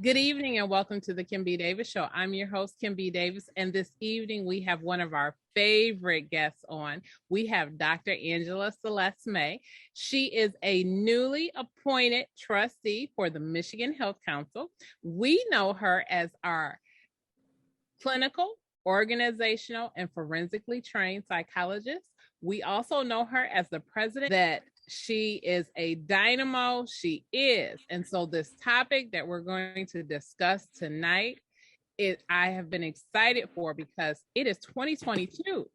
Good evening and welcome to the Kim B. Davis Show. I'm your host, Kim B. Davis, and this evening we have one of our favorite guests on. We have Dr. Angela Celeste May. She is a newly appointed trustee for the Michigan Health Council. We know her as our clinical, organizational, and forensically trained psychologist. We also know her as the president that she is a dynamo. She is. And so this topic that we're going to discuss tonight, I have been excited for because it is 2022.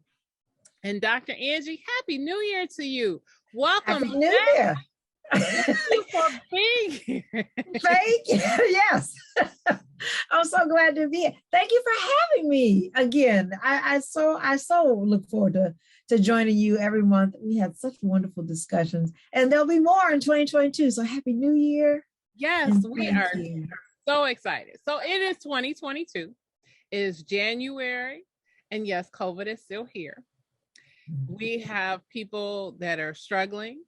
And Dr. Angie, Happy New Year to you. Welcome. Happy New Year. Thank you for being here. Thank you. Yes. I'm so glad to be here. Thank you for having me again. I so look forward to joining you every month. We had such wonderful discussions, and there'll be more in 2022. So Happy New Year. Yes, we are so excited. So it is 2022. It is January, and yes, COVID is still here. We have people that are struggling.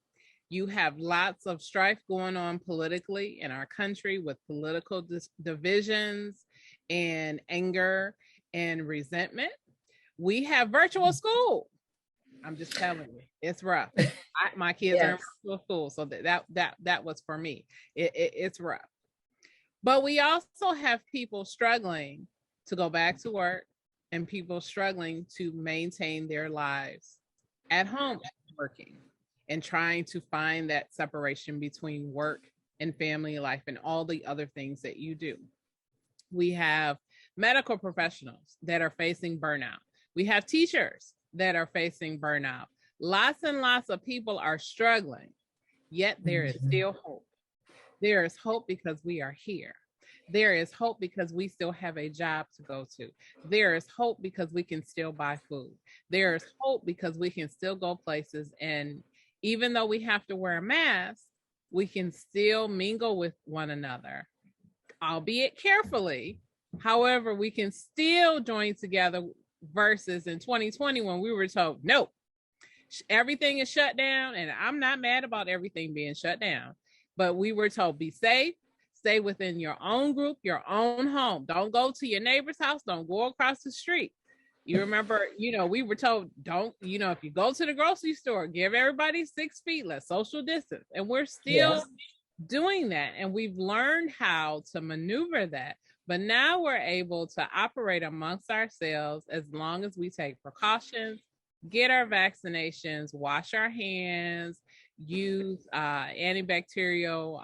You have lots of strife going on politically in our country with political divisions and anger and resentment. We have virtual school. I'm just telling you, it's rough. My kids are in virtual school, so that was for me. It's rough. But we also have people struggling to go back to work and people struggling to maintain their lives at home working and trying to find that separation between work and family life and all the other things that you do. We have medical professionals that are facing burnout. We have teachers that are facing burnout. Lots and lots of people are struggling, yet there is still hope. There is hope because we are here. There is hope because we still have a job to go to. There is hope because we can still buy food. There is hope because we can still go places, and even though we have to wear a mask, we can still mingle with one another, albeit carefully. However, we can still join together versus in 2020 when we were told, no, everything is shut down. And I'm not mad about everything being shut down, but we were told, be safe, stay within your own group, your own home. Don't go to your neighbor's house. Don't go across the street. You remember, we were told, don't, if you go to the grocery store, give everybody 6 feet, let's social distance. And we're still doing that. And we've learned how to maneuver that. But now we're able to operate amongst ourselves as long as we take precautions, get our vaccinations, wash our hands, use antibacterial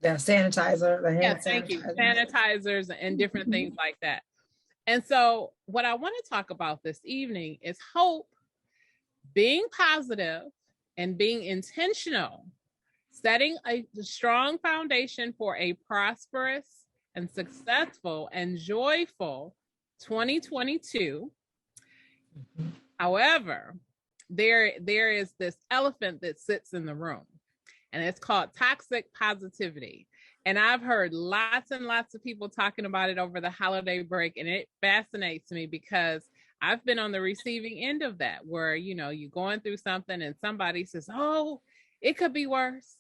sanitizer. Thank you. Sanitizers and different things like that. And so what I want to talk about this evening is hope, being positive and being intentional, setting a strong foundation for a prosperous and successful and joyful 2022. However, there is this elephant that sits in the room, and it's called toxic positivity. And I've heard lots and lots of people talking about it over the holiday break. And it fascinates me because I've been on the receiving end of that, where, you're going through something and somebody says, oh, it could be worse.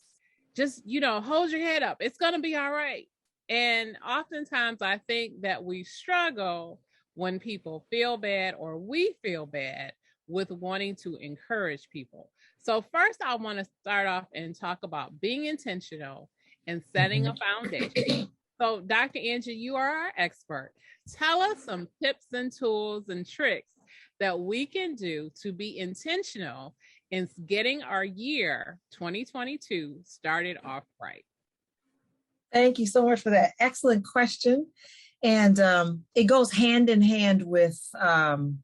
Just, hold your head up. It's going to be all right. And oftentimes I think that we struggle when people feel bad or we feel bad with wanting to encourage people. So first, I want to start off and talk about being intentional and setting a foundation. So Dr. Angie, you are our expert. Tell us some tips and tools and tricks that we can do to be intentional in getting our year 2022 started off right. Thank you so much for that excellent question. And it goes hand in hand with, people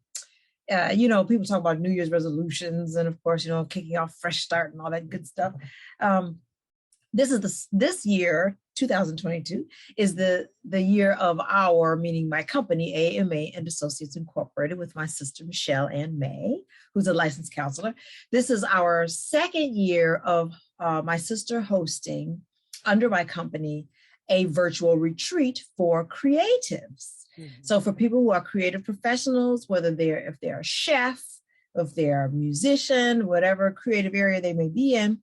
talk about New Year's resolutions and of course, kicking off fresh start and all that good stuff. This year, 2022, is the year of meaning my company, A.M. and Associates Incorporated, with my sister, Michelle Ann May, who's a licensed counselor. This is our second year of my sister hosting, under my company, a virtual retreat for creatives. So for people who are creative professionals, if they're a chef, if they're a musician, whatever creative area they may be in,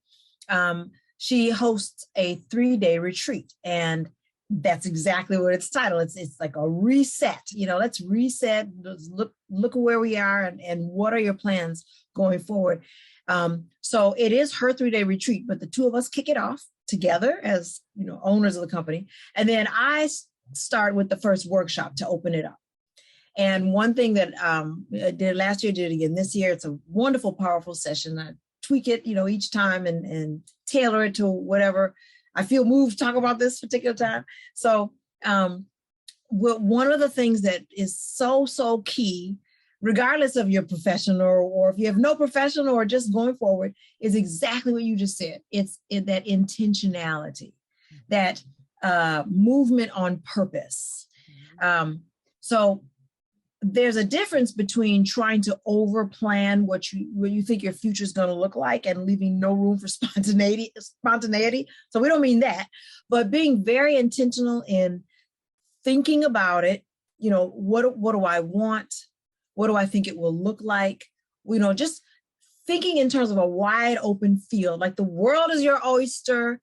she hosts a 3-day retreat, and that's exactly what it's titled. It's like a reset. Let's reset. Let's look at where we are and what are your plans going forward. So it is her 3-day retreat, but the two of us kick it off together as owners of the company, and then I start with the first workshop to open it up. And one thing that I did last year, did it again this year. It's a wonderful, powerful session. I tweak it, each time and tailor it to whatever I feel moved to talk about this particular time. So one of the things that is so key, regardless of your profession or if you have no profession or just going forward, is exactly what you just said. It's that intentionality, that movement on purpose. So there's a difference between trying to over-plan what you think your future is going to look like and leaving no room for spontaneity. So we don't mean that, but being very intentional in thinking about it. What do I want? What do I think it will look like? Just thinking in terms of a wide open field, like the world is your oyster.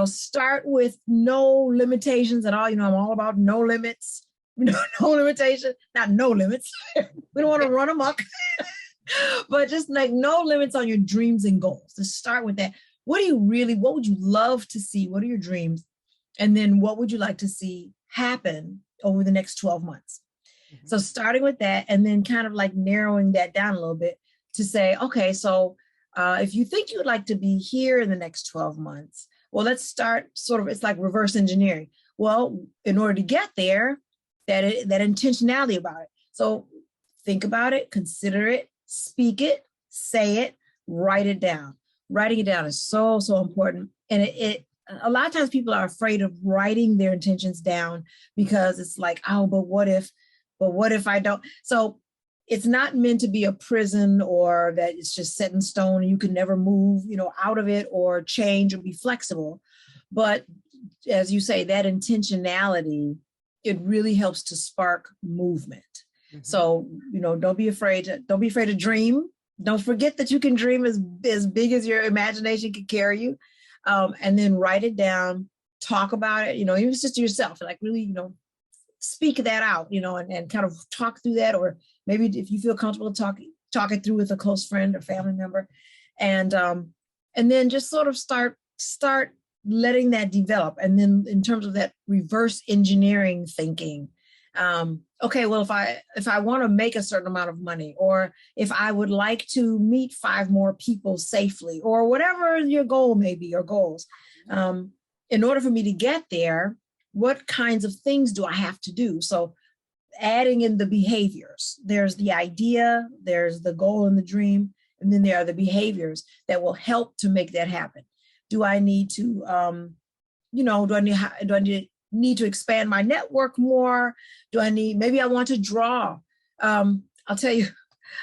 Start with no limitations at all. I'm all about no limits. No limitation, not no limits. We don't want to run amok, but just like no limits on your dreams and goals. To start with that, what would you love to see? What are your dreams? And then what would you like to see happen over the next 12 months? Mm-hmm. So starting with that, and then kind of like narrowing that down a little bit to say, okay, so if you think you would like to be here in the next 12 months, well, let's start it's like reverse engineering. Well, in order to get there, that intentionality about it. So think about it, consider it, speak it, say it, write it down. Writing it down is so important. And it a lot of times people are afraid of writing their intentions down because it's like, oh, but what if I don't? So it's not meant to be a prison or that it's just set in stone and you can never move, out of it or change or be flexible. But as you say, that intentionality, it really helps to spark movement. Mm-hmm. So, don't be afraid to dream. Don't forget that you can dream as big as your imagination can carry you. And then write it down, talk about it, even if it's just to yourself, like really, speak that out, and kind of talk through that. Or maybe if you feel comfortable talk it through with a close friend or family member. And then just sort of start letting that develop. And then in terms of that reverse engineering thinking, okay, well, if I want to make a certain amount of money, or if I would like to meet 5 more people safely, or whatever your goal may be, or goals, in order for me to get there, what kinds of things do I have to do? So adding in the behaviors, there's the idea, there's the goal and the dream, and then there are the behaviors that will help to make that happen. Do I need to, do I need to expand my network more? Maybe I want to draw. I'll tell you,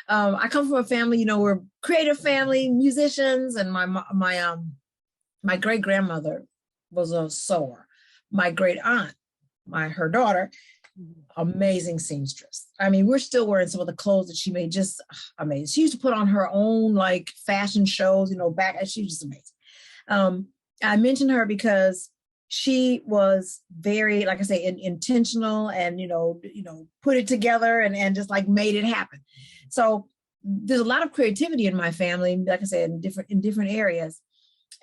I come from a family, we're a creative family, musicians, and my great grandmother was a sewer. My great aunt, her daughter, amazing seamstress. I mean, we're still wearing some of the clothes that she made, just amazing. She used to put on her own like fashion shows, back. She was just amazing. I mentioned her because she was very, like I say, intentional and, put it together and just like made it happen. So there's a lot of creativity in my family, like I said, in different areas.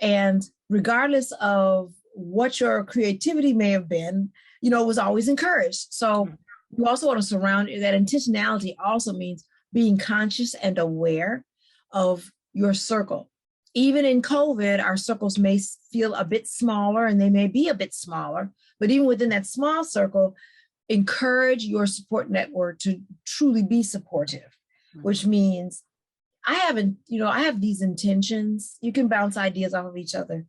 And regardless of what your creativity may have been, was always encouraged. So you also want to surround that. Intentionality also means being conscious and aware of your circle. Even in COVID, our circles may feel a bit smaller and they may be a bit smaller, but even within that small circle, encourage your support network to truly be supportive, which means I have these intentions. You can bounce ideas off of each other,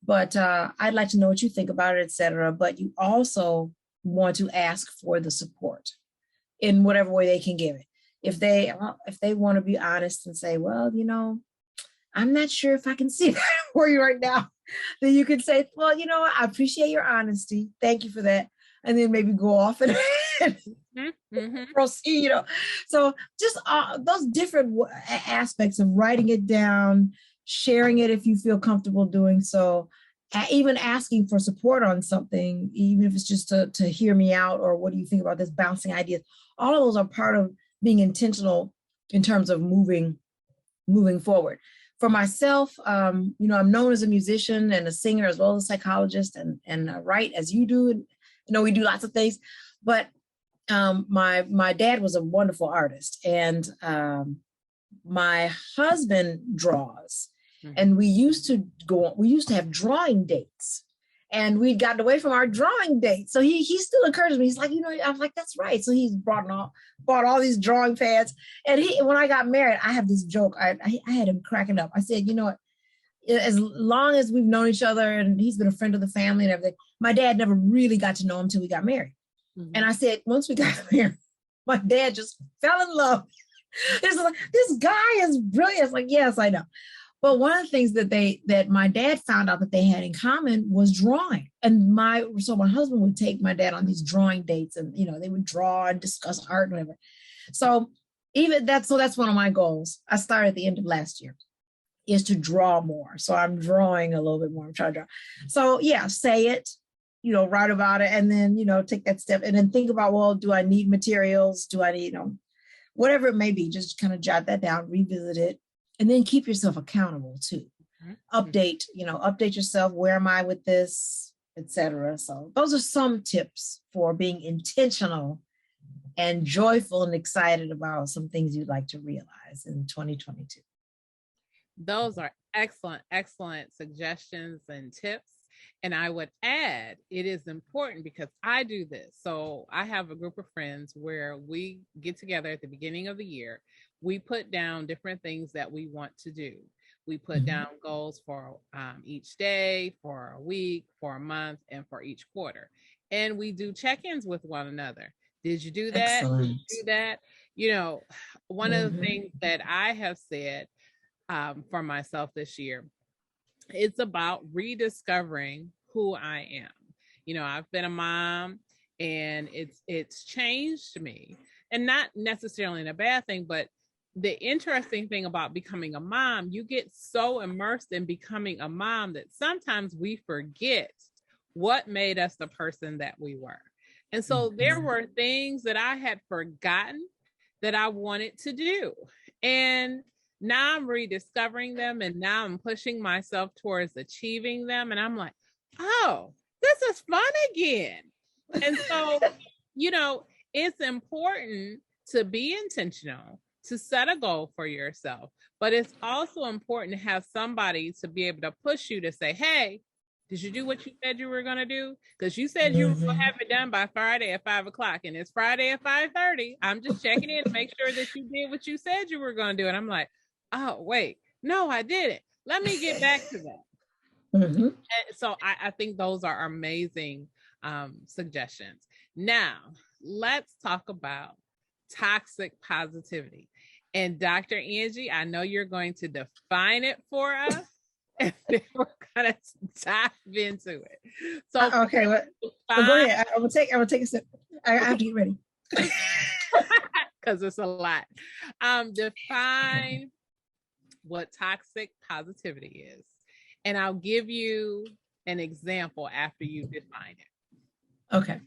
but I'd like to know what you think about it, et cetera. But you also want to ask for the support in whatever way they can give it. If they want to be honest and say, well, I'm not sure if I can see that for you right now, then you can say, well, I appreciate your honesty. Thank you for that. And then maybe go off and proceed. So just those different aspects of writing it down, sharing it if you feel comfortable doing so, even asking for support on something, even if it's just to hear me out, or what do you think about this, bouncing ideas. All of those are part of being intentional in terms of moving forward. For myself, I'm known as a musician and a singer, as well as a psychologist, and write as you do. And, we do lots of things, but my dad was a wonderful artist, and my husband draws. And we used to have drawing dates, and we'd gotten away from our drawing dates. So he still encouraged me. He's like, I'm like, that's right. So he's bought all these drawing pads. And when I got married, I have this joke. I had him cracking up. I said, what? As long as we've known each other, and he's been a friend of the family and everything, my dad never really got to know him until we got married. Mm-hmm. And I said, once we got married, my dad just fell in love. It's like, this guy is brilliant. It's like, yes, I know. But one of the things that my dad found out that they had in common was drawing. And so my husband would take my dad on these drawing dates, and, they would draw and discuss art and whatever. So that's one of my goals. I started at the end of last year, is to draw more. So I'm drawing a little bit more. I'm trying to draw. So yeah, say it, write about it, and then, take that step, and then think about, well, do I need materials? Do I need, whatever it may be, just kind of jot that down, revisit it. And then keep yourself accountable too. Update yourself. Where am I with this, etc. So those are some tips for being intentional and joyful and excited about some things you'd like to realize in 2022. Those are excellent suggestions and tips. And I would add, it is important because I do this. So I have a group of friends where we get together at the beginning of the year. We put down different things that we want to do. We put down goals for each day, for a week, for a month, and for each quarter. And we do check-ins with one another. Did you do that? Excellent. Did you do that? One of the things that I have said for myself this year, it's about rediscovering who I am. I've been a mom, and it's changed me, and not necessarily in a bad thing, but the interesting thing about becoming a mom, you get so immersed in becoming a mom that sometimes we forget what made us the person that we were. And so there were things that I had forgotten that I wanted to do. And now I'm rediscovering them, and now I'm pushing myself towards achieving them. And I'm like, oh, this is fun again. And so, it's important to be intentional, to set a goal for yourself, but it's also important to have somebody to be able to push you to say, hey, did you do what you said you were going to do? Because you said you were going to have it done by Friday at 5:00, and it's Friday at 5:30. I'm just checking in to make sure that you did what you said you were going to do. And I'm like, oh, wait, no, I didn't. Let me get back to that. And so I think those are amazing suggestions. Now, let's talk about toxic positivity. And Dr. Angie, I know you're going to define it for us, and then we're going to dive into it. So, okay, well, go ahead. I will take a sip. I have to get ready because it's a lot. Define what toxic positivity is, and I'll give you an example after you define it. Okay.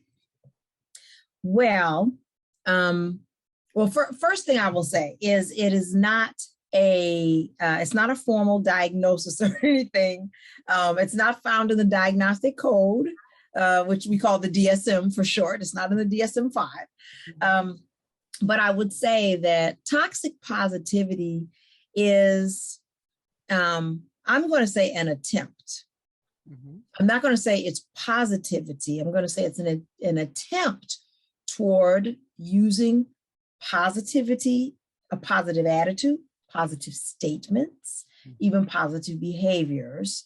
Well, first thing I will say is it is not it's not a formal diagnosis or anything. It's not found in the diagnostic code, which we call the DSM for short. It's not in the DSM-5. But I would say that toxic positivity is, I'm going to say, an attempt. I'm not going to say it's positivity. I'm going to say it's an attempt toward using positivity, a positive attitude, positive statements, even positive behaviors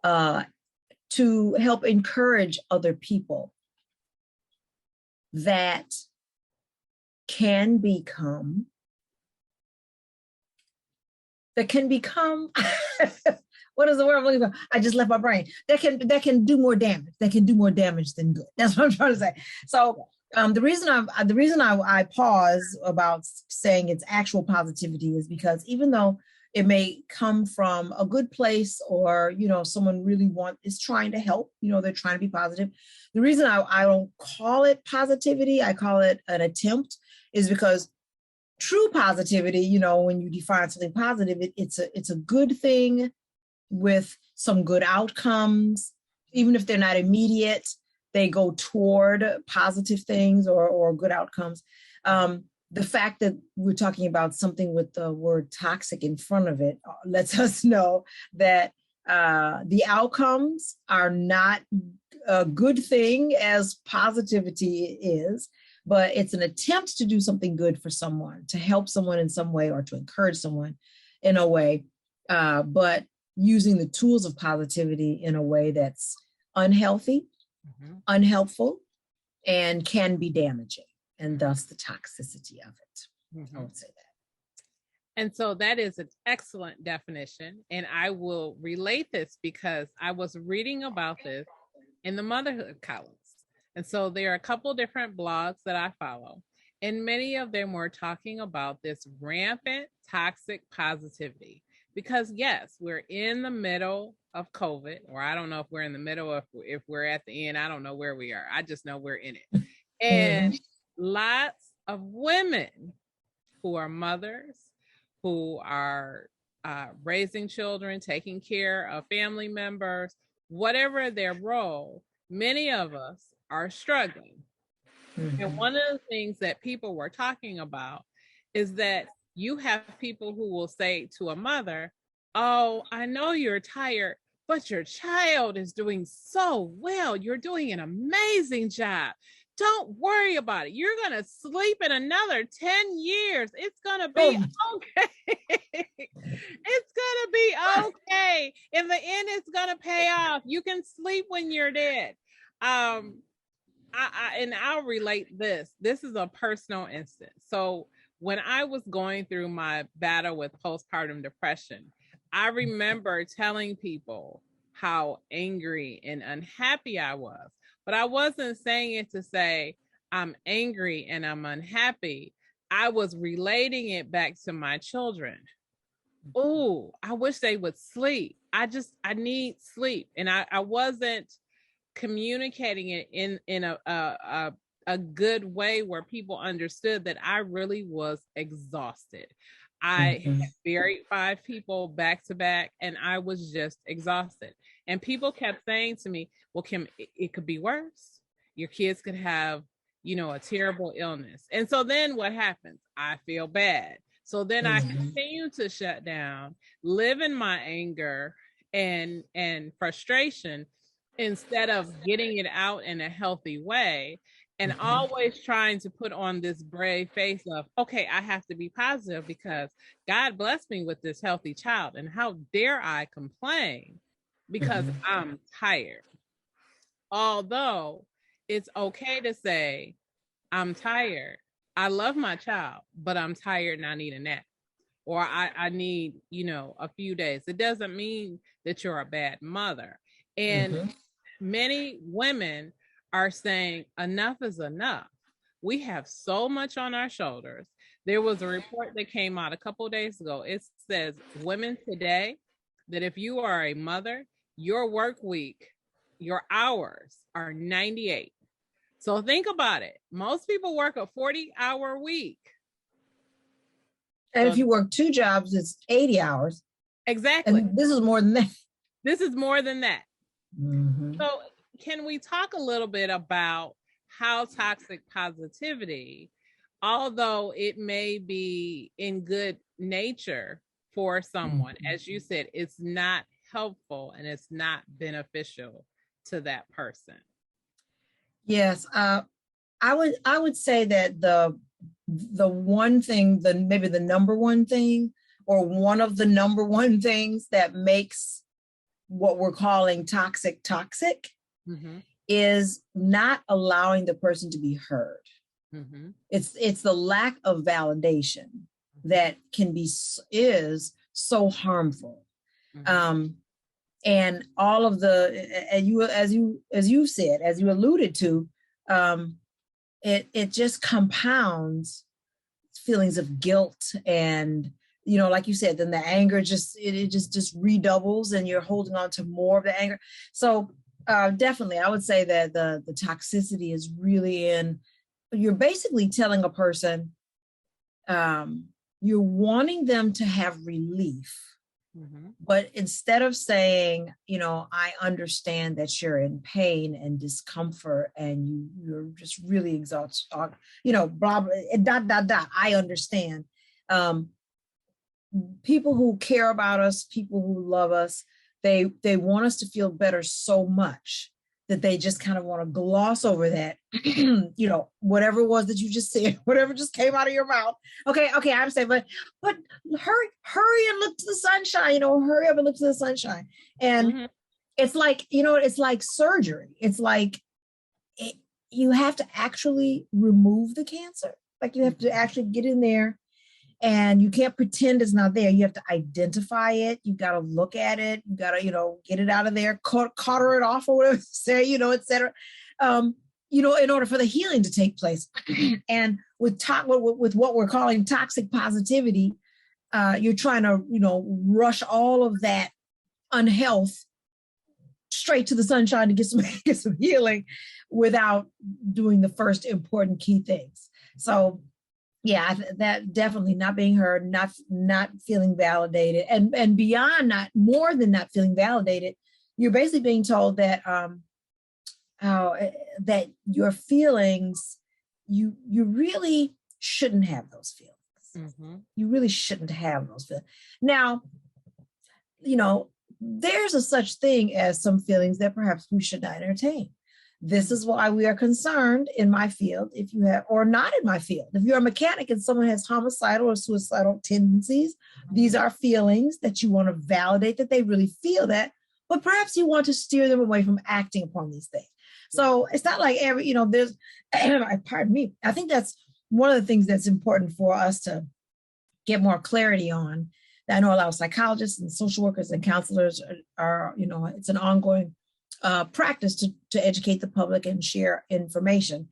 to help encourage other people that can become what is the word I'm looking for? I just left my brain. That can do more damage. That can do more damage than good. That's what I'm trying to say. So the reason I pause about saying it's actual positivity is because even though It may come from a good place, or, someone really is trying to help, they're trying to be positive. The reason I don't call it positivity, I call it an attempt, is because true positivity, when you define something positive, it's a good thing with some good outcomes. Even if they're not immediate, they go toward positive things or good outcomes. The fact that we're talking about something with the word toxic in front of it lets us know that the outcomes are not a good thing as positivity is, but it's an attempt to do something good for someone, to help someone in some way, or to encourage someone in a way, but using the tools of positivity in a way that's unhealthy, unhelpful, and can be damaging, and thus the toxicity of it. I would say that. And so that is an excellent definition. And I will relate this because I was reading about this in the motherhood columns. And so there are a couple different blogs that I follow, and many of them were talking about this rampant toxic positivity. Because yes, we're in the middle of COVID, or I don't know if we're in the middle, if we're at the end, I don't know where we are. I just know we're in it. And lots of women who are mothers, who are raising children, taking care of family members, whatever their role, many of us are struggling. And one of the things that people were talking about is that you have people who will say to a mother, "Oh, I know you're tired, but your child is doing so well. You're doing an amazing job. Don't worry about it. You're going to sleep in another 10 years. It's going to be okay. It's going to be okay. In the end, it's going to pay off. You can sleep when you're dead." And I'll relate this. This is a personal instance. So when I was going through my battle with postpartum depression, I remember telling people how angry and unhappy I was. But I wasn't saying it to say I'm angry and I'm unhappy. I was relating it back to my children. Oh, I wish they would sleep. I need sleep. And I wasn't communicating it in a good way where people understood that I really was exhausted. I had buried 5 people back to back, and I was just exhausted. And people kept saying to me, "Well, Kim, it could be worse. Your kids could have, a terrible illness." And so then what happens? I feel bad. So then I continue to shut down, live in my anger and frustration, instead of getting it out in a healthy way, and always trying to put on this brave face of, okay, I have to be positive because God blessed me with this healthy child, and how dare I complain because I'm tired. Although it's okay to say, I'm tired. I love my child, but I'm tired and I need a nap. Or I need, a few days. It doesn't mean that you're a bad mother. And many women are saying enough is enough. We have so much on our shoulders. There was a report that came out a couple of days ago. It says women today, that if you are a mother, your work week, your hours are 98. So think about it. Most people work a 40-hour week. And if you work 2 jobs, it's 80 hours. Exactly. And this is more than that. This is more than that. So can we talk a little bit about how toxic positivity, although it may be in good nature for someone, as you said, it's not helpful and it's not beneficial to that person? Yes, I would say that the one thing, maybe the number one thing, or one of the number one things that makes what we're calling toxic is not allowing the person to be heard. It's the lack of validation that is so harmful. And all of as you said, as you alluded to, it just compounds feelings of guilt and like you said, then the anger just redoubles and you're holding on to more of the anger. So definitely, I would say that the toxicity is really you're basically telling a person, you're wanting them to have relief. Mm-hmm. But instead of saying, I understand that you're in pain and discomfort and you're just really exhausted, blah, blah, I understand. People who care about us, people who love us, they want us to feel better so much that they just kind of want to gloss over that, whatever it was that you just said, whatever just came out of your mouth. Okay, I understand, but hurry and look to the sunshine, hurry up and look to the sunshine. And mm-hmm. It's like, it's like surgery. It's like you have to actually remove the cancer. Like you have to actually get in there. And you can't pretend it's not there. You have to identify it. You got to look at it. You got to, get it out of there, cutter it off or whatever you say, et cetera. In order for the healing to take place. And with what we're calling toxic positivity, you're trying to, rush all of that unhealth straight to the sunshine to get some healing without doing the first important key things. So yeah, that definitely not being heard, not feeling validated, and beyond more than not feeling validated, you're basically being told that that your feelings, you really shouldn't have those feelings. Mm-hmm. You really shouldn't have those feelings. Now, there's a such thing as some feelings that perhaps we should not entertain. This is why we are concerned in my field, if you have, or not in my field. If you're a mechanic and someone has homicidal or suicidal tendencies, these are feelings that you want to validate that they really feel that, but perhaps you want to steer them away from acting upon these things. So it's not like there's, pardon me, I think that's one of the things that's important for us to get more clarity on. I know a lot of psychologists and social workers and counselors are it's an ongoing practice to educate the public and share information.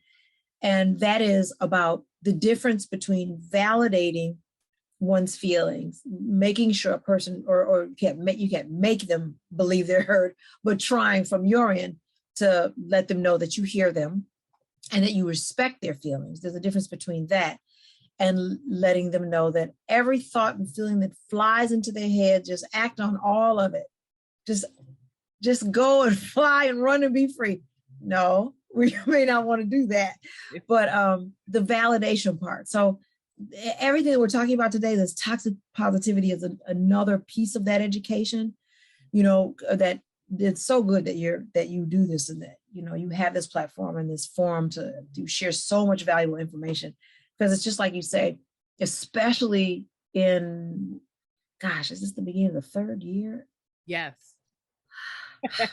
And that is about the difference between validating one's feelings, making sure a person, or you can't make them believe they're heard, but trying from your end to let them know that you hear them and that you respect their feelings. There's a difference between that and letting them know that every thought and feeling that flies into their head, just act on all of it. Just go and fly and run and be free. No, we may not want to do that, but the validation part. So everything that we're talking about today, this toxic positivity is another piece of that education, that it's so good that you do this and that, you have this platform and this forum to share so much valuable information, because it's just like you say, especially in, is this the beginning of the third year? Yes.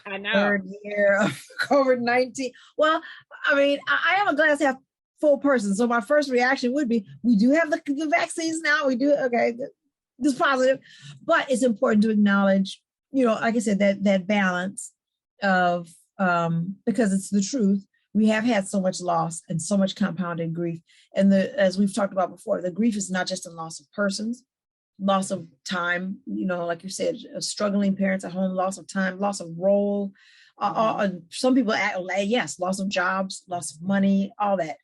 I know. Third year of COVID-19. Well, I am a glass half full person. So my first reaction would be, we do have the vaccines now. We do. Okay. This is positive, but it's important to acknowledge, like I said, that balance of, because it's the truth. We have had so much loss and so much compounded grief. And as we've talked about before, the grief is not just a loss of persons, loss of time, like you said, struggling parents at home, loss of time, loss of role. Some people, yes, loss of jobs, loss of money, all that.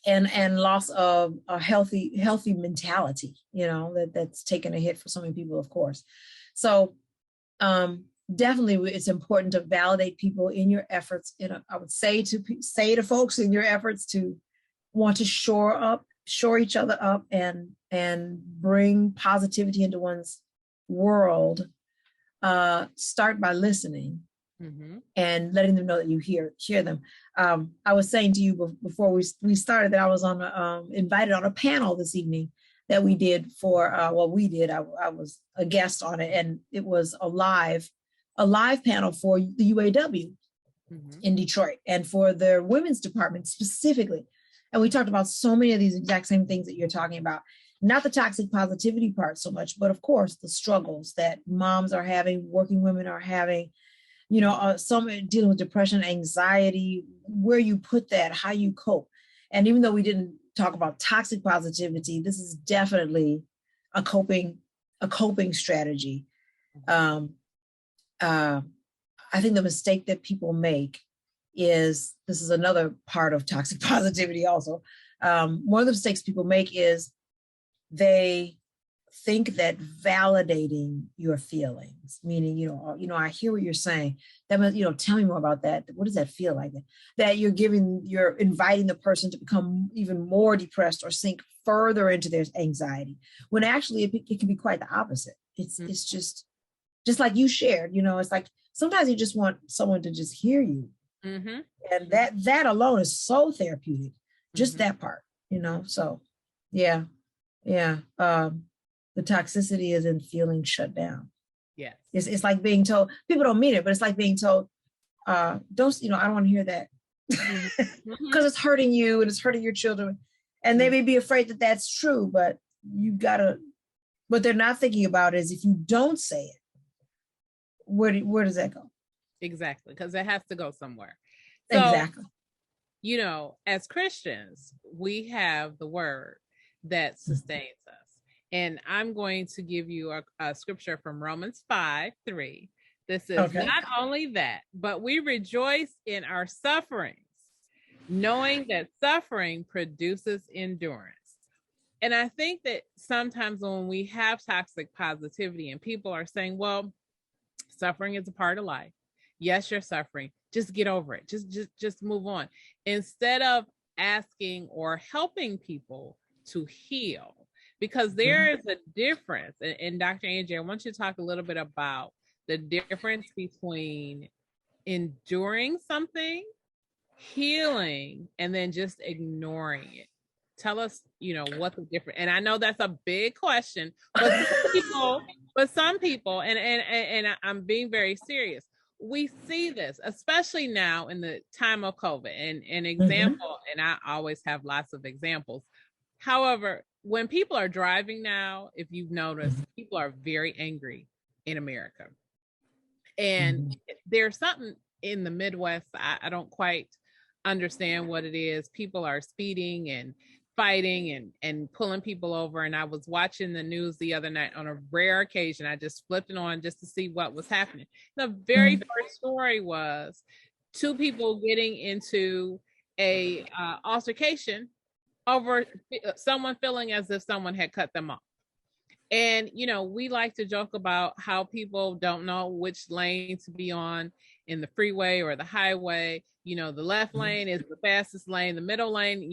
And loss of a healthy mentality, that's taken a hit for so many people, of course. So definitely it's important to validate people in your efforts. I would say to folks in your efforts to want to shore each other up and bring positivity into one's world. Start by listening. Mm-hmm. And letting them know that you hear them. I was saying to you before we started that I was invited on a panel this evening that we did for I was a guest on it, and it was a live panel for the UAW mm-hmm. in Detroit and for their women's department specifically. And we talked about so many of these exact same things that you're talking about. Not the toxic positivity part so much, but of course the struggles that moms are having, working women are having, some dealing with depression, anxiety, where you put that, how you cope. And even though we didn't talk about toxic positivity, this is definitely a coping strategy. I think the mistake that people make is, this is another part of toxic positivity also. One of the mistakes people make is they think that validating your feelings, meaning, I hear what you're saying. That must, tell me more about that. What does that feel like? That you're inviting the person to become even more depressed or sink further into their anxiety, when actually it can be quite the opposite. It's just like you shared, it's like sometimes you just want someone to just hear you. Mm-hmm. And that alone is so therapeutic, just that part, so yeah. The toxicity is in feeling shut down. Yes. It's like being told, people don't mean it, but it's like being told, I don't want to hear that, because it's hurting you and it's hurting your children. And they may be afraid that that's true, but what they're not thinking about is, if you don't say it, where does that go? Exactly, because it has to go somewhere. So, exactly. As Christians, we have the word that sustains us. And I'm going to give you a scripture from Romans 5:3. This is not only that, but we rejoice in our sufferings, knowing that suffering produces endurance. And I think that sometimes when we have toxic positivity and people are saying, well, suffering is a part of life. Yes, you're suffering. Just get over it. Just move on. Instead of asking or helping people to heal, because there is a difference. And Dr. Angie, I want you to talk a little bit about the difference between enduring something, healing, and then just ignoring it. Tell us, what the difference. And I know that's a big question, but some people, and I'm being very serious, we see this, especially now in the time of COVID. And an example, and I always have lots of examples. However, when people are driving now, if you've noticed, people are very angry in America. And there's something in the Midwest, I don't quite understand what it is. People are speeding and fighting and pulling people over. And I was watching the news the other night. On a rare occasion, I just flipped it on just to see what was happening. The very first story was 2 people getting into a altercation over someone feeling as if someone had cut them off. And, we like to joke about how people don't know which lane to be on in the freeway or the highway. The left lane is the fastest lane. The middle lane,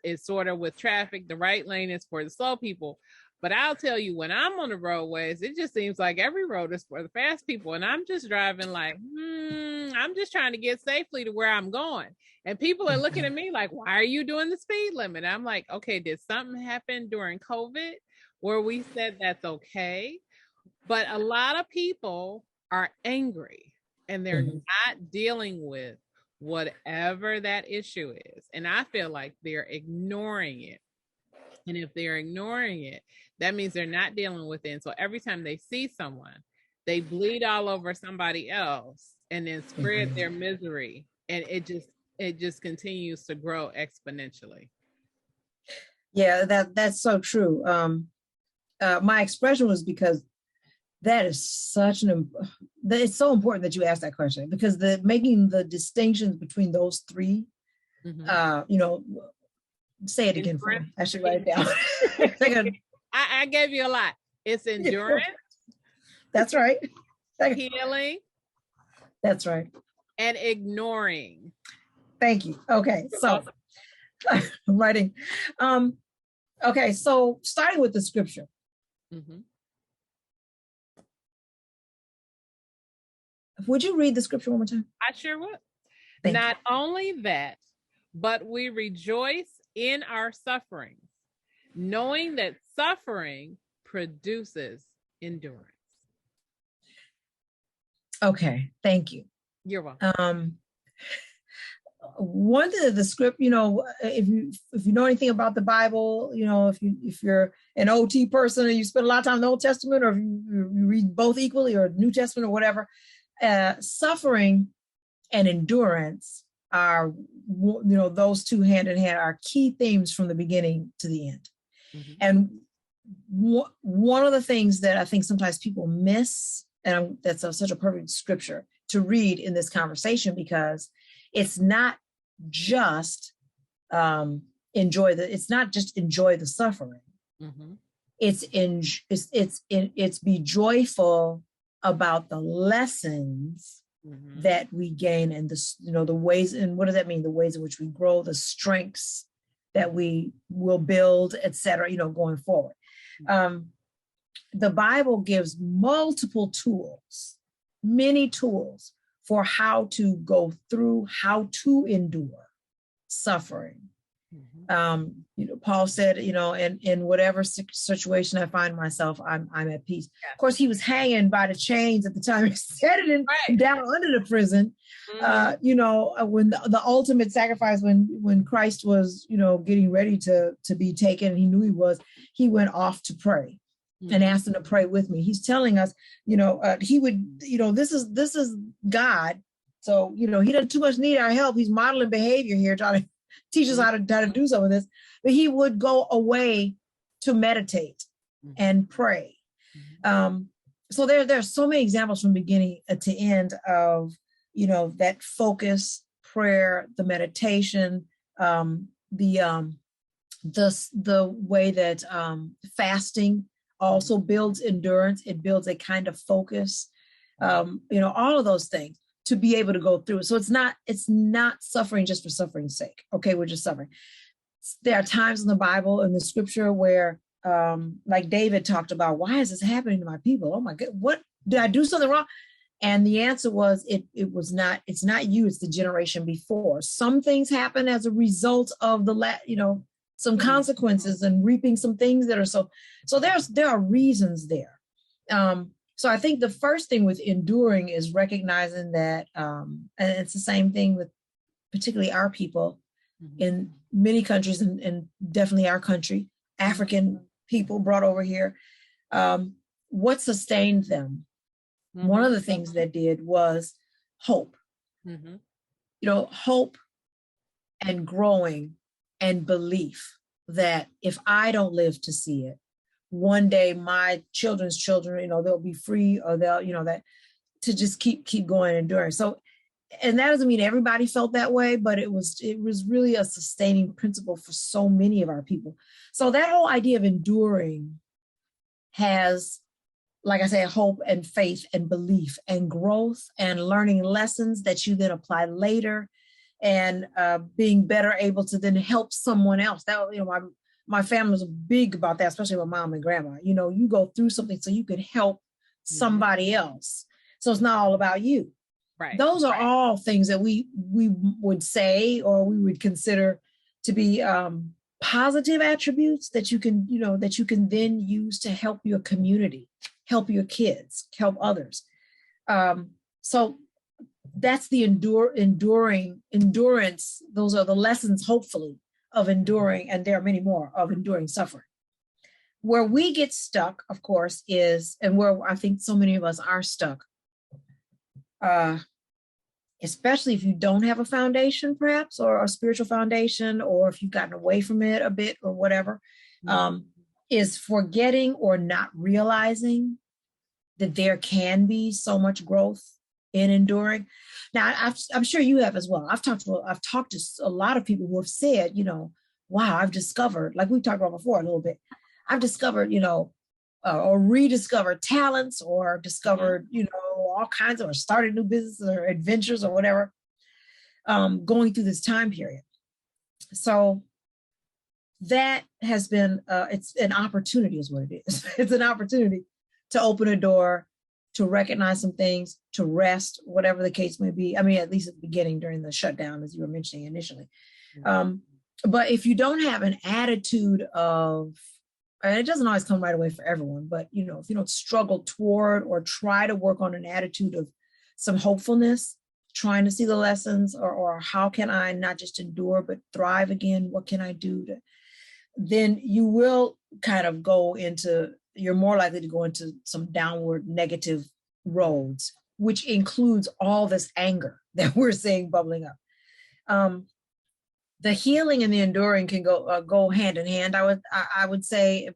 is sort of with traffic. The right lane is for the slow people. But I'll tell you, when I'm on the roadways, it just seems like every road is for the fast people. And I'm just driving like, I'm just trying to get safely to where I'm going. And people are looking at me like, why are you doing the speed limit? I'm like, okay, did something happen during COVID where we said that's okay? But a lot of people are angry and they're not dealing with whatever that issue is. And I feel like they're ignoring it. And if they're ignoring it, that means they're not dealing with it. And so every time they see someone, they bleed all over somebody else and then spread their misery. And it just continues to grow exponentially. Yeah, that's so true. My expression was because that is it's so important that you ask that question, because making the distinctions between those 3, say it again for me. I should write it down. I gave you a lot. It's endurance. That's right. Healing. That's right. And ignoring. Thank you. Okay, so I'm writing. Okay, so starting with the scripture. Would you read the scripture one more time? I sure would. Not only that, but we rejoice in our sufferings, knowing that suffering produces endurance. Okay, thank you. You're welcome. One of the script, if you know anything about the Bible, if you're an OT person and you spend a lot of time in the Old Testament, or if you read both equally, or New Testament or whatever, suffering and endurance are, those 2 hand in hand are key themes from the beginning to the end. And one of the things that I think sometimes people miss, and that's such a perfect scripture to read in this conversation, because it's not just enjoy the suffering. Mm-hmm. It's be joyful about the lessons mm-hmm. that we gain, and the ways, and what does that mean? The ways in which we grow, the strengths that we will build, et cetera, going forward. The Bible gives multiple tools, many tools for how to go through, how to endure suffering. Mm-hmm. Paul said, in whatever situation I find myself, I'm at peace. Yeah. Of course, he was hanging by the chains at the time. He said it down under the prison. Mm-hmm. When the ultimate sacrifice, when Christ was, getting ready to be taken, and he knew he went off to pray. Mm-hmm. And asked him to pray with me. He's telling us, he would, this is God. So, he doesn't too much need our help. He's modeling behavior here, trying to teach us how to do some of this. But he would go away to meditate and pray. So there's so many examples from beginning to end of, that focus, prayer, the meditation, the way that fasting also builds endurance. It builds a kind of focus, all of those things to be able to go through it. So it's not suffering just for suffering's sake. Okay, we're just suffering. There are times in the Bible, in the scripture, where like David talked about, why is this happening to my people? Oh my God, what did I do something wrong? And the answer was, it's not you, it's the generation before. Some things happen as a result of some consequences and reaping some things that are so there are reasons there. So I think the first thing with enduring is recognizing that, and it's the same thing with particularly our people in many countries, and definitely our country, African people brought over here. What sustained them? Mm-hmm. One of the things that did was hope. Mm-hmm. Hope and growing and belief that if I don't live to see it, one day my children's children, they'll be free, or they'll, that to just keep going and enduring. So, and that doesn't mean everybody felt that way, but it was really a sustaining principle for so many of our people. So that whole idea of enduring has, like I said, hope and faith and belief and growth and learning lessons that you then apply later, and being better able to then help someone else. That, my family was big about that, especially my mom and grandma. You go through something so you could help somebody else. So it's not all about you. Right. Those are all things that we would say, or we would consider to be positive attributes that you can then use to help your community, help your kids, help others. So that's the endurance. Those are the lessons, hopefully, of enduring, and there are many more, of enduring suffering. Where we get stuck, of course, is, and where I think so many of us are stuck, especially if you don't have a foundation, perhaps, or a spiritual foundation, or if you've gotten away from it a bit or whatever, is forgetting or not realizing that there can be so much growth in enduring. Now, I'm sure you have as well. I've talked to a lot of people who have said, wow, I've discovered, like we talked about before a little bit, I've discovered, or rediscovered talents, or discovered, all kinds of, or started new businesses or adventures or whatever, going through this time period. So that has been, it's an opportunity is what it is. It's an opportunity to open a door, to recognize some things, to rest, whatever the case may be. I mean, at least at the beginning during the shutdown, as you were mentioning initially. But if you don't have an attitude of, and it doesn't always come right away for everyone, but if you don't struggle toward or try to work on an attitude of some hopefulness, trying to see the lessons, or how can I not just endure, but thrive again? What can I do then you will kind of you're more likely to go into some downward negative roads, which includes all this anger that we're seeing bubbling up. The healing and the enduring can go hand in hand. I would say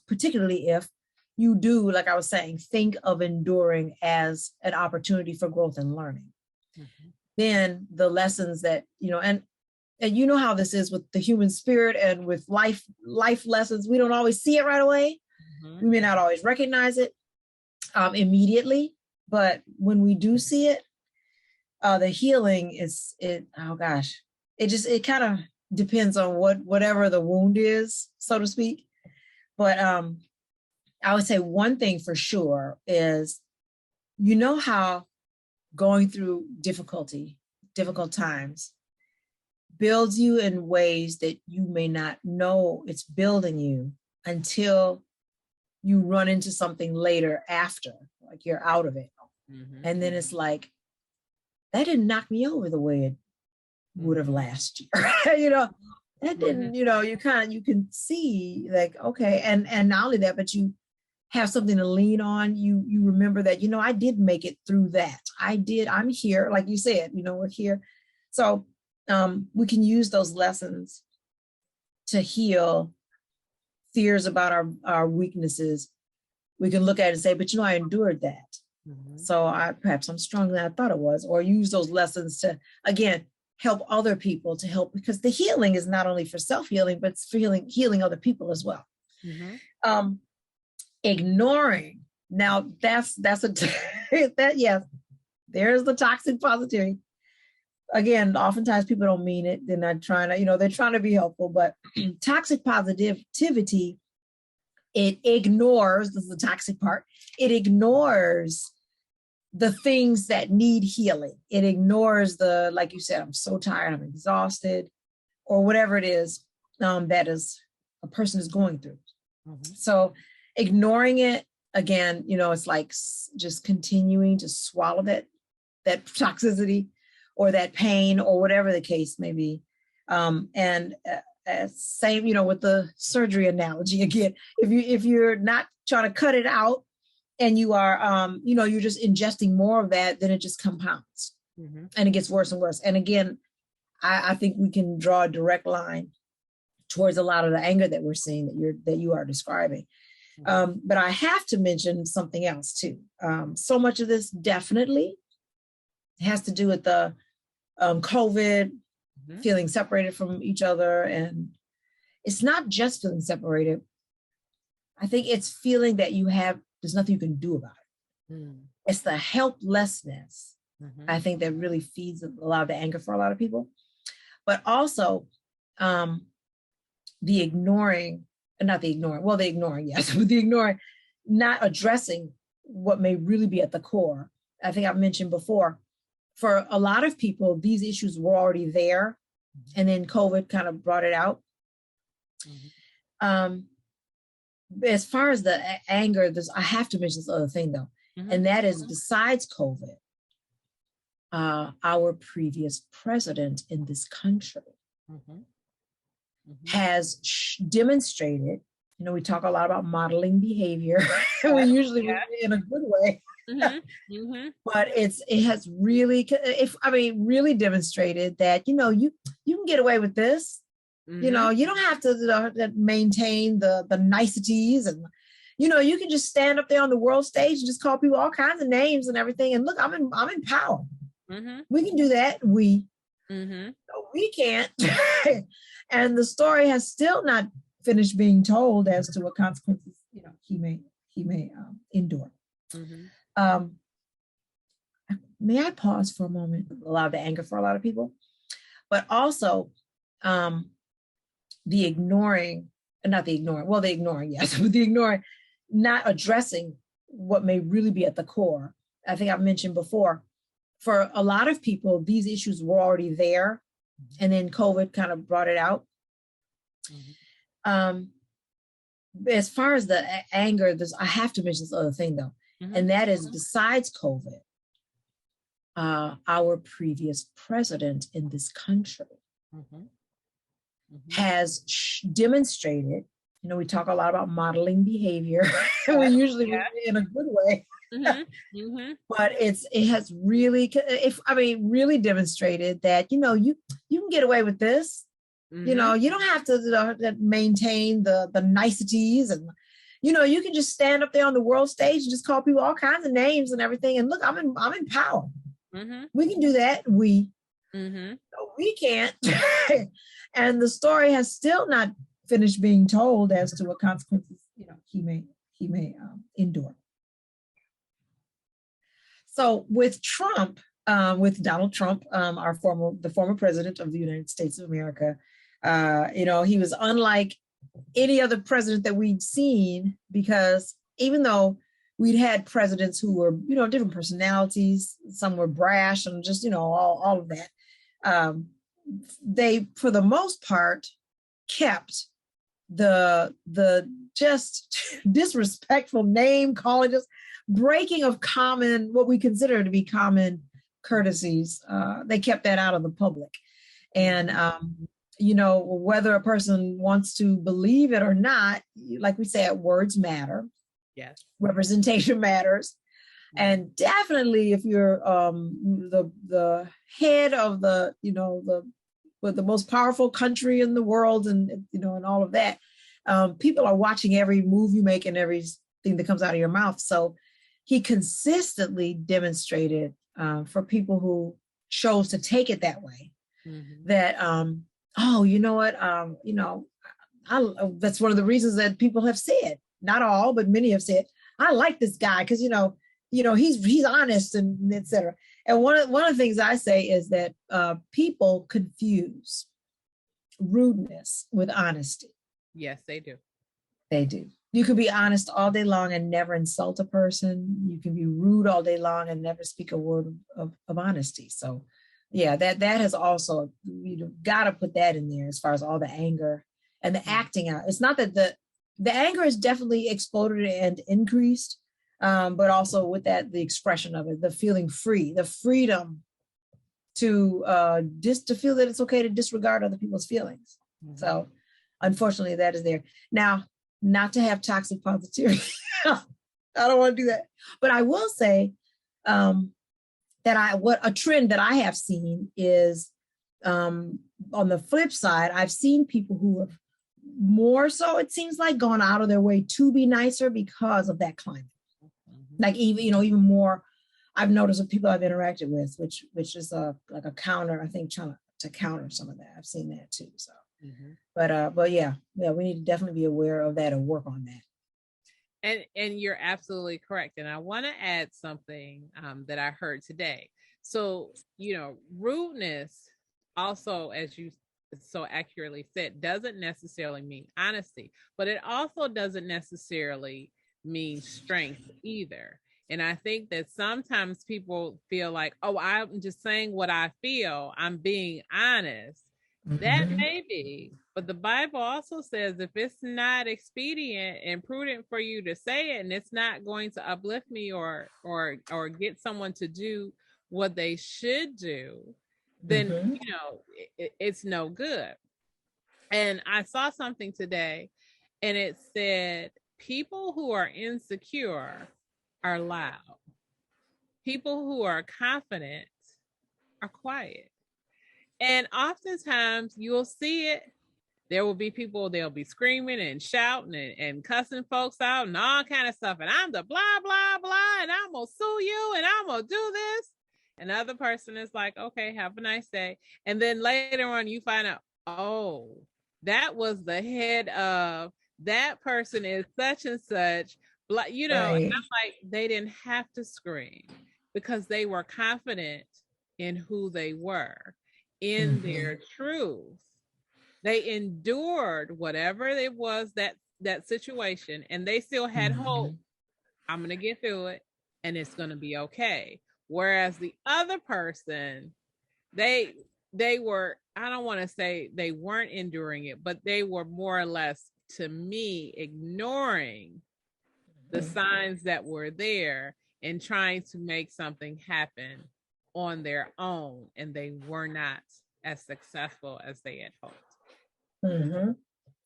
particularly if you do, like I was saying, think of enduring as an opportunity for growth and learning, then the lessons that, and you know how this is with the human spirit and with life lessons, we don't always see it right away. We may not always recognize it immediately, but when we do see it, the healing it kind of depends on whatever the wound is, so to speak. But I would say one thing for sure is, how going through difficult times builds you in ways that you may not know it's building you until you run into something later after, like you're out of it. And then it's like, that didn't knock me over the way it would have last year. That didn't, you can see like, okay. And not only that, but you have something to lean on. You remember that, I did make it through that. I'm here. Like you said, we're here. So we can use those lessons to heal fears about our weaknesses. We can look at it and say, but I endured that. So perhaps I'm stronger than I thought it was, or use those lessons to, again, help other people, to help, because the healing is not only for self-healing, but it's for healing other people as well. Ignoring. Now that's yes, there's the toxic positivity. Again, oftentimes people don't mean it. They're not trying to, they're trying to be helpful, but toxic positivity, it ignores, this is the toxic part, it ignores the things that need healing. It ignores like you said, I'm so tired, I'm exhausted, or whatever it is that is a person is going through. So ignoring it, again, it's like just continuing to swallow that toxicity or that pain or whatever the case may be. And same, with the surgery analogy again, if you're not trying to cut it out and you are, you're just ingesting more of that, then it just compounds and it gets worse and worse. And again, I think we can draw a direct line towards a lot of the anger that we're seeing that you are describing. But I have to mention something else too. So much of this definitely has to do with the COVID, feeling separated from each other. And it's not just feeling separated. I think it's feeling that there's nothing you can do about it. It's the helplessness, I think, that really feeds a lot of the anger for a lot of people. But also the ignoring, yes, but the ignoring, not addressing what may really be at the core. I think I've mentioned before, for a lot of people, these issues were already there, and then COVID kind of brought it out. As far as the anger, I have to mention this other thing though, and that is, besides COVID, our previous president in this country has demonstrated, we talk a lot about modeling behavior, we usually in a good way. But it has really, really demonstrated that, you can get away with this. You don't have to maintain the niceties, and, you can just stand up there on the world stage and just call people all kinds of names and everything. And look, I'm in power. We can do that. We can't. And the story has still not finished being told as to what consequences, he may endure. May I pause for a moment? A lot of the anger for a lot of people, but also the ignoring, yes, but the ignoring, not addressing what may really be at the core. I think I've mentioned before, for a lot of people, these issues were already there, and then COVID kind of brought it out. As far as the anger, I have to mention this other thing though, and that is, besides COVID, our previous president in this country has demonstrated, we talk a lot about modeling behavior, we usually in a good way. But it has really, really demonstrated that, you can get away with this. You know, you don't have to maintain the niceties, and you can just stand up there on the world stage and just call people all kinds of names and everything. And look, I'm in power. We can do that. No, we can't. And the story has still not finished being told as to what consequences he may endure. So with Trump, with Donald Trump, the former president of the United States of America, he was unlike any other president that we'd seen, because even though we'd had presidents who were, different personalities, some were brash and just, all of that, they, for the most part, kept the just disrespectful name calling, just breaking of what we consider to be common courtesies. They kept that out of the public. And, whether a person wants to believe it or not, like we say, words matter. Yes. Representation matters. And definitely if you're the head of the most powerful country in the world, and all of that, people are watching every move you make and everything that comes out of your mouth. So he consistently demonstrated for people who chose to take it that way, that that's one of the reasons that people have said, not all, but many have said, I like this guy because he's honest and etc. And one of the things I say is that people confuse rudeness with honesty. Yes, they do. They do. You can be honest all day long and never insult a person. You can be rude all day long and never speak a word of honesty. So yeah, that has also, got to put that in there as far as all the anger and the acting out. It's not that the anger is definitely exploded and increased, but also with that, the expression of it, the feeling free, the freedom to feel that it's okay to disregard other people's feelings. So unfortunately, that is there. Now, not to have toxic positivity. I don't want to do that. But I will say what a trend that I have seen is, on the flip side, I've seen people who have more so, it seems like, gone out of their way to be nicer because of that climate. Like even more, I've noticed with people I've interacted with, which is like a counter, I think, trying to counter some of that. I've seen that too. So, but yeah, we need to definitely be aware of that and work on that. And you're absolutely correct. And I want to add something that I heard today. So, rudeness also, as you so accurately said, doesn't necessarily mean honesty, but it also doesn't necessarily mean strength either. And I think that sometimes people feel like, oh, I'm just saying what I feel, I'm being honest. That may be, but the Bible also says if it's not expedient and prudent for you to say it, and it's not going to uplift me or get someone to do what they should do, then it's no good. And I saw something today, and it said people who are insecure are loud. People who are confident are quiet. And oftentimes you'll see it. There will be people, they'll be screaming and shouting and cussing folks out and all kind of stuff. And I'm the blah, blah, blah, and I'm going to sue you and I'm going to do this. Another person is like, okay, have a nice day. And then later on you find out, oh, that was the head of, that person is such and such. Right. And I'm like, they didn't have to scream because they were confident in who they were, in their truth. They endured whatever it was, that situation, and they still had hope. I'm going to get through it and it's going to be okay. Whereas the other person, they were, I don't want to say they weren't enduring it, but they were more or less, to me, ignoring the signs that were there and trying to make something happen on their own, and they were not as successful as they had hoped.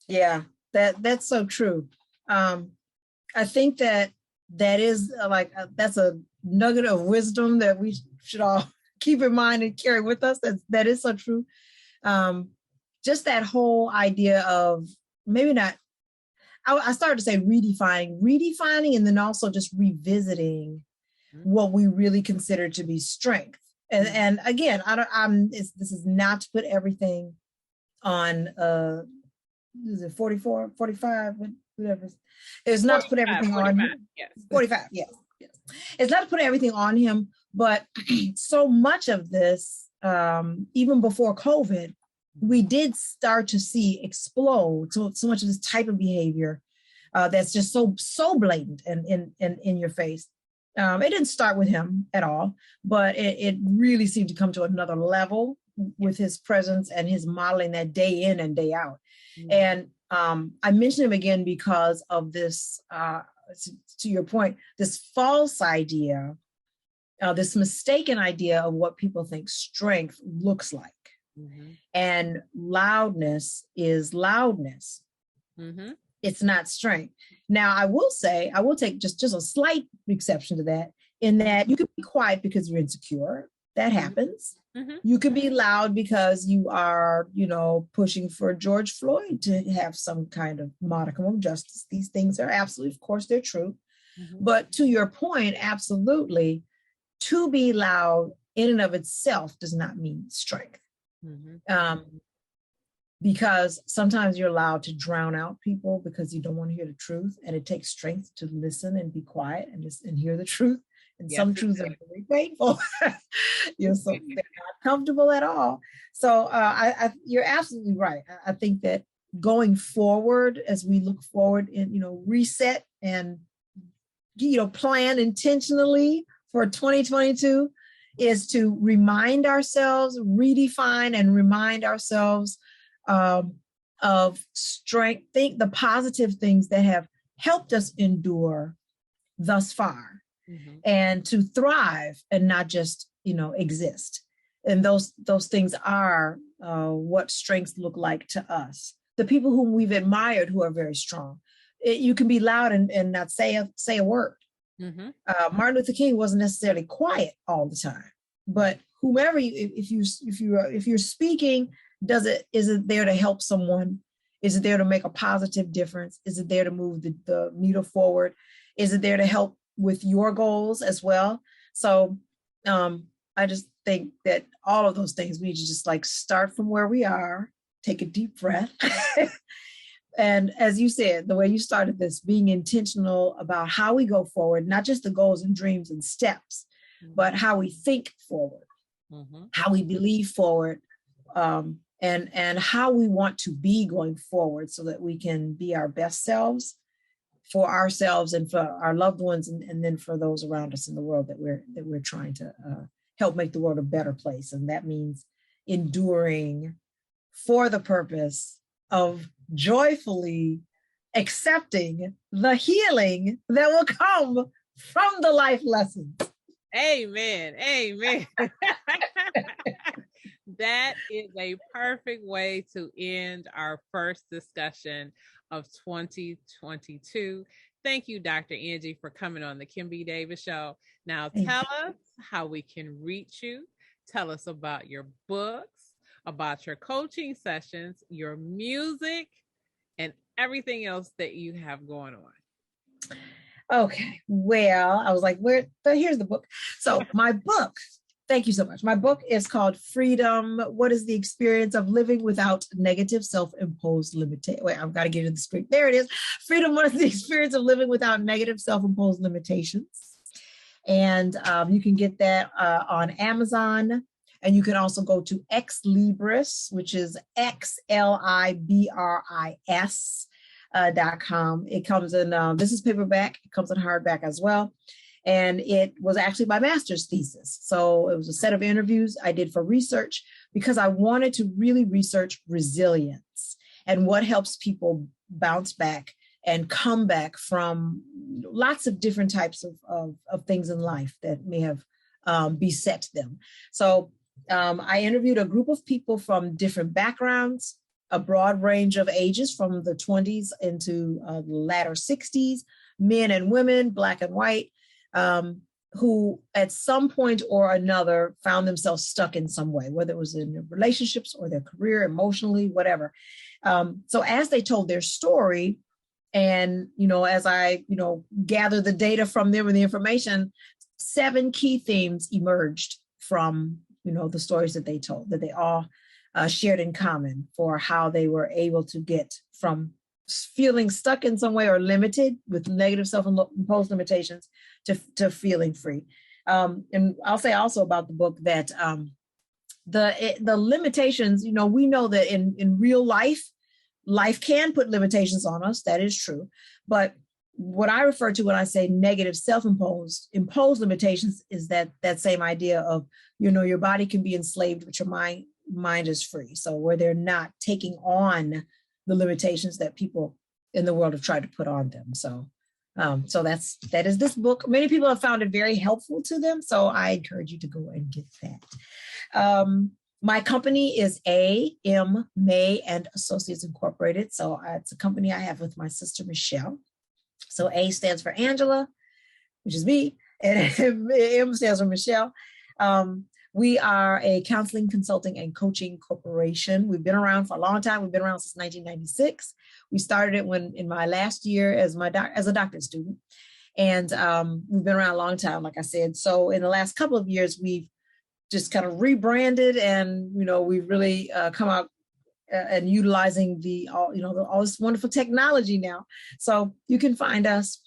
Yeah, that's so true. I think that is that's a nugget of wisdom that we should all keep in mind and carry with us. That is so true. just that whole idea of maybe not, I started to say redefining, and then also just revisiting what we really consider to be strength. And again, this is not to put everything on, is it 44, 45, whatever. It's not to put everything 45, on him. Yes. 45, yes. It's not to put everything on him, but so much of this, even before COVID, we did start to see explode so much of this type of behavior that's just so blatant and in your face. It didn't start with him at all, but it really seemed to come to another level with his presence and his modeling that day in and day out. And I mention him again because of this, to your point, this false idea, this mistaken idea of what people think strength looks like. And loudness is loudness. It's not strength. Now, I will take just a slight exception to that, in that you can be quiet because you're insecure. That happens. You can be loud because you are, pushing for George Floyd to have some kind of modicum of justice. These things are absolutely, of course, they're true. But to your point, absolutely, to be loud in and of itself does not mean strength. Because sometimes you're allowed to drown out people because you don't want to hear the truth, and it takes strength to listen and be quiet and hear the truth. And some truths are very painful. They're not comfortable at all. So you're absolutely right. I think that going forward, as we look forward and reset and plan intentionally for 2022, is to remind ourselves, redefine and remind ourselves of strength, think the positive things that have helped us endure thus far, and to thrive and not just, exist. And those things are what strengths look like to us. The people whom we've admired who are very strong. You can be loud and not say a word. Martin Luther King wasn't necessarily quiet all the time, but whomever, if you're speaking, is it there to help someone? Is it there to make a positive difference? Is it there to move the needle forward? Is it there to help with your goals as well? So I just think that all of those things, we need to just start from where we are, take a deep breath. And as you said, the way you started this, being intentional about how we go forward, not just the goals and dreams and steps, but how we think forward, how we believe forward, and how we want to be going forward, so that we can be our best selves for ourselves and for our loved ones, and then for those around us in the world that we're trying to help make the world a better place. And that means enduring for the purpose of joyfully accepting the healing that will come from the life lessons. Amen. That is a perfect way to end our first discussion of 2022. Thank you, Dr. Angie, for coming on the Kim B. Davis Show. Now, tell us how we can reach you. Tell us about your books, about your coaching sessions, your music, and everything else that you have going on. Okay, well, I was like, but here's the book. So my book, thank you so much. My book is called Freedom: What is the Experience of Living Without Negative Self-Imposed Limitation? Wait, I've got to get it in the script. There it is. Freedom: What is the Experience of Living Without Negative Self-Imposed Limitations? And you can get that on Amazon. And you can also go to Xlibris, which is XLIBRIS.com. It comes in, this is paperback. It comes in hardback as well. And it was actually my master's thesis. So it was a set of interviews I did for research, because I wanted to really research resilience and what helps people bounce back and come back from lots of different types of things in life that may have beset them. So I interviewed a group of people from different backgrounds, a broad range of ages from the 20s into the latter 60s, men and women, Black and white, who at some point or another found themselves stuck in some way, whether it was in their relationships or their career, emotionally, whatever. So as they told their story, and, as I, gather the data from them and the information, 7 key themes emerged from, the stories that they told, that they all shared in common for how they were able to get from feeling stuck in some way or limited with negative self-imposed limitations to feeling free. And I'll say also about the book that the limitations, we know that in real life can put limitations on us. That is true. But what I refer to when I say negative self-imposed limitations is that same idea of, your body can be enslaved, but your mind is free. So where they're not taking on the limitations that people in the world have tried to put on them. So that is this book. Many people have found it very helpful to them. So I encourage you to go and get that. My company is A.M. May and Associates Incorporated. So it's a company I have with my sister, Michelle. So A stands for Angela, which is me, and M stands for Michelle. We are a counseling, consulting, and coaching corporation. We've been around for a long time. We've been around since 1996. We started it in my last year as a doctorate student. And we've been around a long time, like I said. So in the last couple of years, we've just kind of rebranded, and we've really come out and utilizing all this wonderful technology now. So you can find us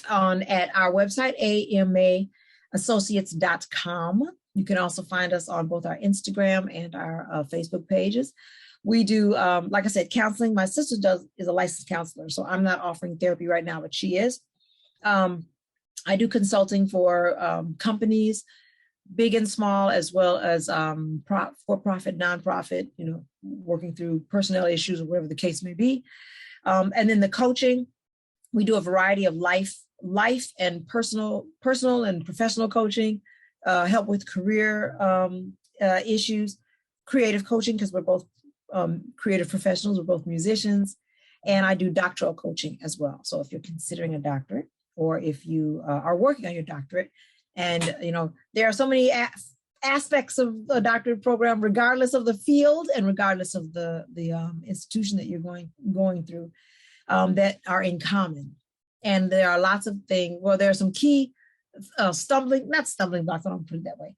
at our website, amaassociates.com. You can also find us on both our Instagram and our Facebook pages. We do, like I said, counseling. My sister is a licensed counselor, so I'm not offering therapy right now, but she is. I do consulting for companies, big and small, as well as for-profit, nonprofit, working through personnel issues or whatever the case may be. And then the coaching, we do a variety of life and personal and professional coaching, help with career issues, creative coaching, because we're both creative professionals, we're both musicians, and I do doctoral coaching as well. So if you're considering a doctorate, or if you are working on your doctorate, and there are so many aspects of a doctorate program, regardless of the field and regardless of the institution that you're going through, that are in common. And there are lots of things. Well, there are some key not stumbling blocks, I don't put it that way,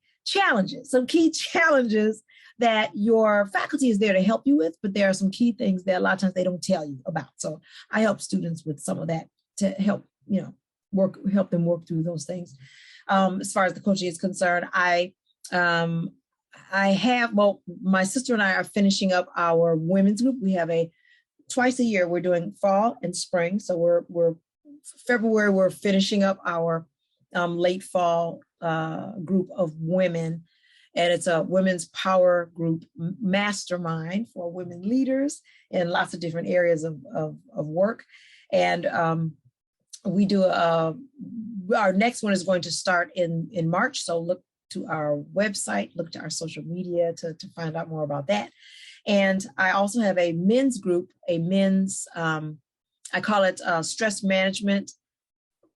some key challenges that your faculty is there to help you with, but there are some key things that a lot of times they don't tell you about. So I help students with some of that to help, help them work through those things. As far as the coaching is concerned, my sister and I are finishing up our women's group. We have twice a year, we're doing fall and spring. So we're February, we're finishing up our late fall group of women. And it's a women's power group mastermind for women leaders in lots of different areas of work. And we do our next one is going to start in March. So look to our website, look to our social media to find out more about that. And I also have a men's group, I call it stress management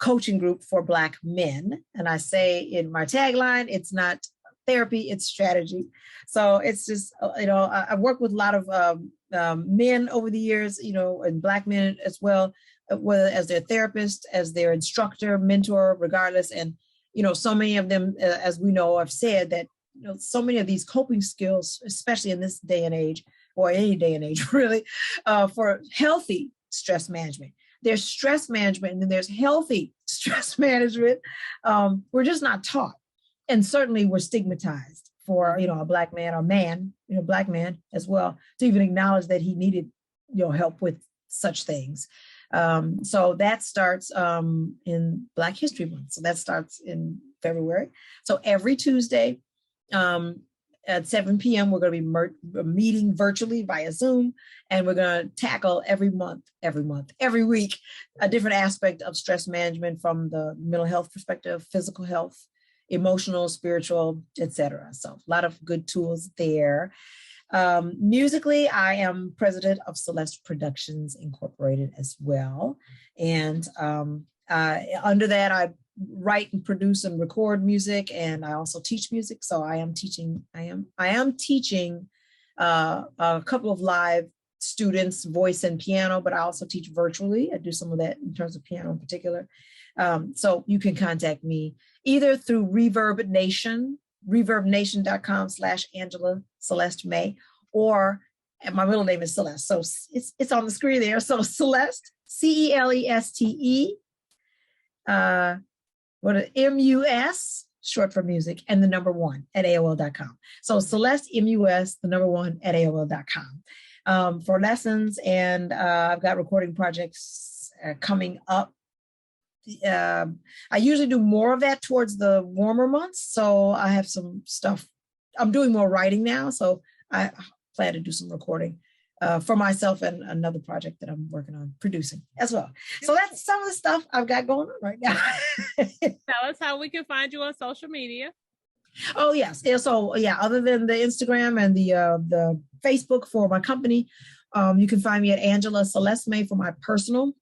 coaching group for Black men. And I say in my tagline, it's not therapy, it's strategy. So it's just, I work with a lot of men over the years, and Black men as well, whether as their therapist, as their instructor, mentor, regardless. And, so many of them, as we know, have said that, so many of these coping skills, especially in this day and age, or any day and age really, for healthy stress management. There's stress management and then there's healthy stress management. We're just not taught. And certainly we're stigmatized for, a Black man or Black man as well, to even acknowledge that he needed, help with such things. So that starts in Black History Month. So that starts in February. So every Tuesday at 7 p.m., we're going to be meeting virtually via Zoom, and we're going to tackle every week, a different aspect of stress management from the mental health perspective, physical health, emotional, spiritual, etc. So a lot of good tools there. Musically, I am president of Celeste Productions Incorporated as well. And under that, write and produce and record music, and I also teach music. So I am teaching a couple of live students, voice and piano, but I also teach virtually. I do some of that in terms of piano in particular. So you can contact me either through Reverb Nation, reverbnation.com/Angela Celeste May, or and my middle name is Celeste. So it's on the screen there. So Celeste, CELESTE, MUS, short for music, and the number 1 at AOL.com. So Celeste MUS, the number 1 at AOL.com for lessons. And I've got recording projects coming up. I usually do more of that towards the warmer months. So I have some stuff. I'm doing more writing now. So I plan to do some recording for myself and another project that I'm working on producing as well. So that's some of the stuff I've got going on right now. Tell us how we can find you on social media. Oh, yes. So, yeah, other than the Instagram and the Facebook for my company, you can find me at Angela Celeste May for my personal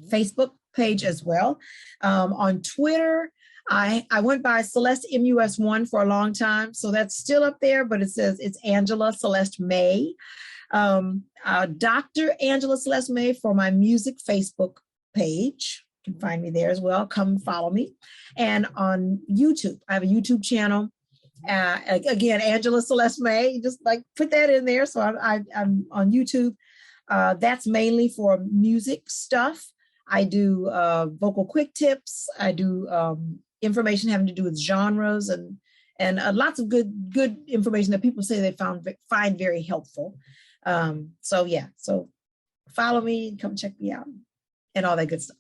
Facebook page as well. On Twitter, I went by Celeste MUS1 for a long time. So that's still up there, but it says it's Angela Celeste May. Dr. Angela Celeste May for my music Facebook page. You can find me there as well. Come follow me. And on YouTube, I have a YouTube channel. Again, Angela Celeste May, just like put that in there. So I'm on YouTube. That's mainly for music stuff. I do vocal quick tips. I do information having to do with genres and lots of good information that people say they find very helpful. So follow me, come check me out, and all that good stuff.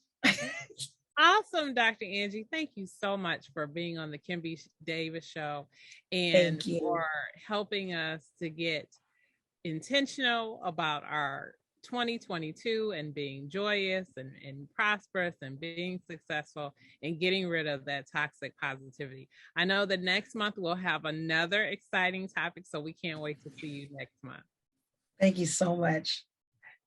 Awesome, Dr. Angie. Thank you so much for being on the Kim B. Davis Show and for helping us to get intentional about our 2022 and being joyous and prosperous and being successful and getting rid of that toxic positivity. I know that next month we'll have another exciting topic, so we can't wait to see you next month. Thank you so much.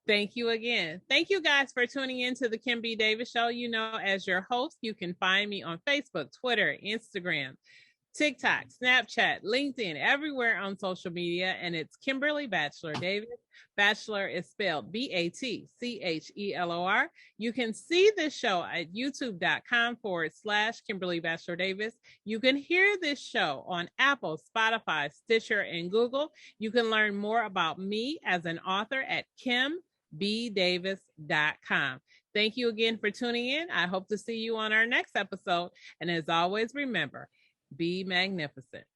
Thank you again. Thank you guys for tuning in to the Kim B. Davis Show. You know, as your host, you can find me on Facebook, Twitter, Instagram, TikTok, Snapchat, LinkedIn, everywhere on social media. And it's Kimberly Batchelor Davis. Bachelor is spelled BATCHELOR. You can see this show at youtube.com/Kimberly Batchelor Davis. You can hear this show on Apple, Spotify, Stitcher, and Google. You can learn more about me as an author at kimbdavis.com. Thank you again for tuning in. I hope to see you on our next episode. And as always, remember, be magnificent.